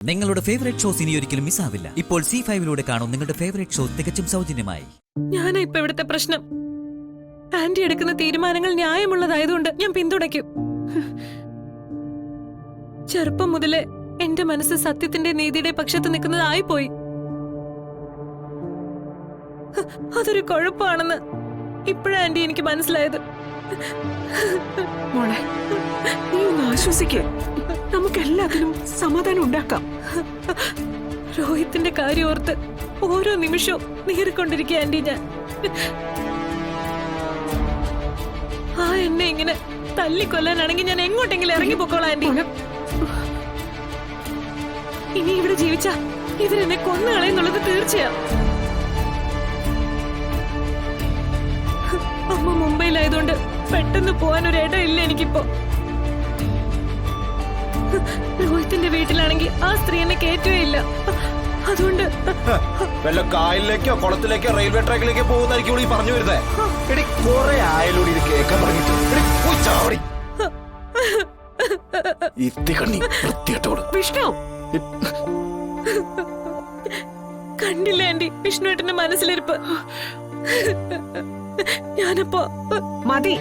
നിങ്ങളുടെ favourite shows ഇനി ഒരിക്കലും മിസ്സാവില്ല. ഇപ്പോൾ C5 കാണും നിങ്ങളുടെ ഫേവറേറ്റ് ഷോ തികച്ചും സൗജന്യമായി. ഞാനാ ഇപ്പൊ ഇവിടുത്തെ പ്രശ്നം. ആന്റി എടുക്കുന്ന തീരുമാനങ്ങൾ ന്യായമുള്ളതായതുകൊണ്ട് ഞാൻ പിന്തുണയ്ക്കും. ചെറുപ്പം മുതലേ എന്റെ മനസ്സ് സത്യത്തിന്റെ നീതിയുടെ പക്ഷത്ത് നിൽക്കുന്നതായി പോയി. അതൊരു കുഴപ്പമാണെന്ന് ഇപ്പോഴാ ആന്റി എനിക്ക് മനസ്സിലായത്. മോളെ, നീ ഒന്ന് ആശ്വസിക്കേ. നമുക്ക് എല്ലാത്തിനും സമാധാനം ഉണ്ടാക്കാം. രോഹിത്തിന്റെ കാര്യം ഓർത്ത് ഓരോ നിമിഷവും നീറിക്കൊണ്ടിരിക്കുക ആന്റി. ഞാൻ ആ എന്നെ ഇങ്ങനെ തല്ലിക്കൊല്ലാനാണെങ്കിൽ ഞാൻ എങ്ങോട്ടെങ്കിലും ഇറങ്ങി പൊക്കോളാം ആന്റി. ഇനി ഇവിടെ ജീവിച്ച ഇവരെന്നെ കൊന്നുകളയെന്നുള്ളത് തീർച്ചയാ. അമ്മ മുംബൈയിലായതുകൊണ്ട് പെട്ടെന്ന് പോവാൻ ഒരു ഇടം ഇല്ല എനിക്കിപ്പോ. രോഹിത്തിന്റെ വീട്ടിലാണെങ്കിൽ ആ സ്ത്രീ എന്നെ കേറ്റുകയേ ഇല്ല. അതുകൊണ്ട് വല്ല കായലിലേക്കോ കുളത്തിലേക്കോ റെയിൽവേ ട്രാക്കിലേക്കോ പോകുന്നതായിരിക്കും ഈ പറഞ്ഞു വരുന്നേ. കുറെ ആയാലൂടി ഇത് കേൾക്കാൻ പറഞ്ഞിട്ട് വിഷ്ണു കണ്ടില്ല ആന്റി വിഷ്ണുവേട്ടന്റെ മനസ്സിലിരിപ്പ്. ഞാനപ്പോ മതി.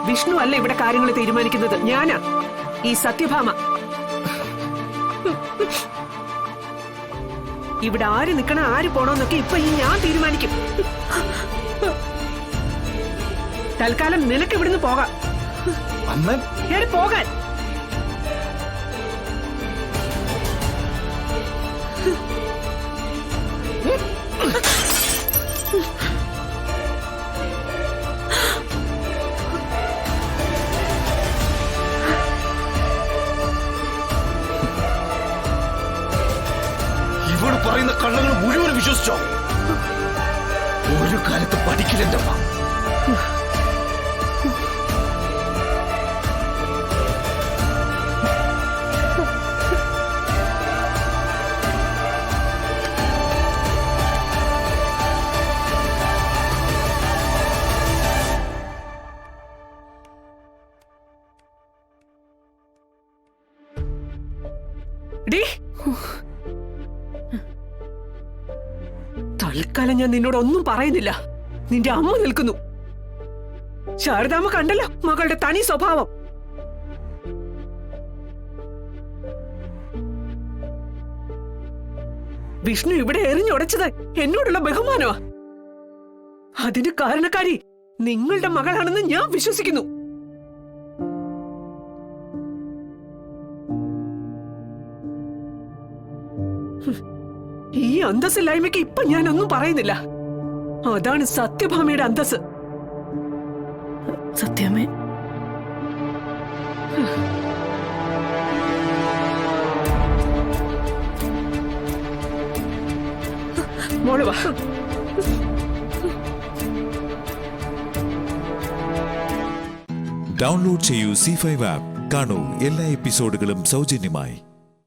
വിഷ്ണു അല്ല ഇവിടെ കാര്യങ്ങൾ തീരുമാനിക്കുന്നത്, ഞാനാ, ഈ സത്യഭാമ. ഇവിടെ ആര് നിക്കണം ആര് പോണോന്നൊക്കെ ഇപ്പൊ ഈ ഞാൻ തീരുമാനിക്കും. തൽക്കാലം നിനക്ക് ഇവിടുന്ന് പോകാം. പോകാൻ ഇവള് പറയുന്ന കള്ളങ്ങൾ മുഴുവൻ വിശ്വസിച്ചോ? ഒരു കാലത്ത് പഠിക്കില്ലെന്റെ അമ്മ. തൽക്കാലം ഞാൻ നിന്നോട് ഒന്നും പറയുന്നില്ല. നിന്റെ അമ്മ നിൽക്കുന്നു. ശാരദാമ്മ കണ്ടല്ലോ മകളുടെ തനി സ്വഭാവം. വിഷ്ണു ഇവിടെ എറിഞ്ഞുടച്ചത് എന്നോടുള്ള ബഹുമാനമാ. അതിന് കാരണക്കാരി നിങ്ങളുടെ മകളാണെന്ന് ഞാൻ വിശ്വസിക്കുന്നു. ഈ അന്തസ്സില്ലായ്മയ്ക്ക് ഇപ്പൊ ഞാനൊന്നും പറയുന്നില്ല. അതാണ് സത്യഭാമയുടെ അന്തസ്. സത്യമേ, മോള് വാ. ഡൗൺലോഡ് ചെയ്യൂ C5 ആപ്പ്. കാണൂ എല്ലാ എപ്പിസോഡുകളും സൗജന്യമായി.